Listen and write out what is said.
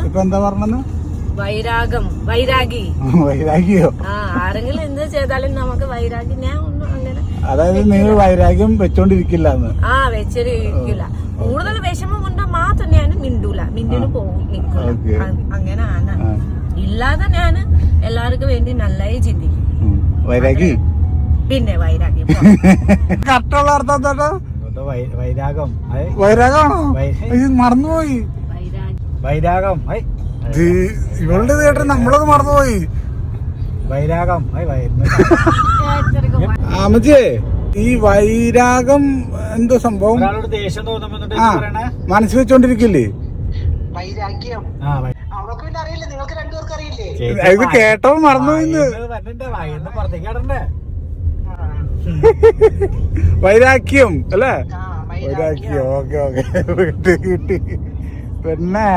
ഇപ്പൊ എന്താ പറഞ്ഞെന്ന്? വൈരാഗം, വൈരാഗി. വൈരാഗിയോ? ആരെങ്കിലും എന്ത് ചെയ്താലും നമുക്ക് വൈരാഗി. ഞാൻ ഒന്നും അങ്ങനെ, അതായത് നിങ്ങൾ വൈരാഗ്യം വെച്ചോണ്ടിരിക്കില്ല. വെച്ചിരിക്കില്ല. കൂടുതൽ വിഷമം കൊണ്ട് മാത്രം ഞാൻ മിണ്ടൂല, മിണ്ടിന് പോകും, നിൽക്കൂല. അങ്ങനെയാണ്. ഇല്ലാതെ ഞാൻ എല്ലാവർക്കും വേണ്ടി നല്ലായി ചിന്തിക്കും. വൈരാഗി പിന്നെ വൈരാഗി കറക്റ്റുള്ള അർത്ഥം എന്താ? വൈരാഗം. വൈരാഗമാണോ? മറന്നുപോയി. വൈരാഗം ഇവളുടെ കേട്ട് നമ്മളത് മറന്നുപോയി. വൈരാഗം. അമ്മച്ചേ, ഈ വൈരാഗം എന്തോ സംഭവം? ദേഷ്യം തോന്നുമ്പോ മനസ്സിൽ വെച്ചോണ്ടിരിക്കില്ലേ? ഇത് കേട്ടോ മറന്നുപോയിന്ന്. വൈരാഗ്യം അല്ലേ? വൈരാഗ്യം. ഓക്കെ കിട്ടി. പിന്നെ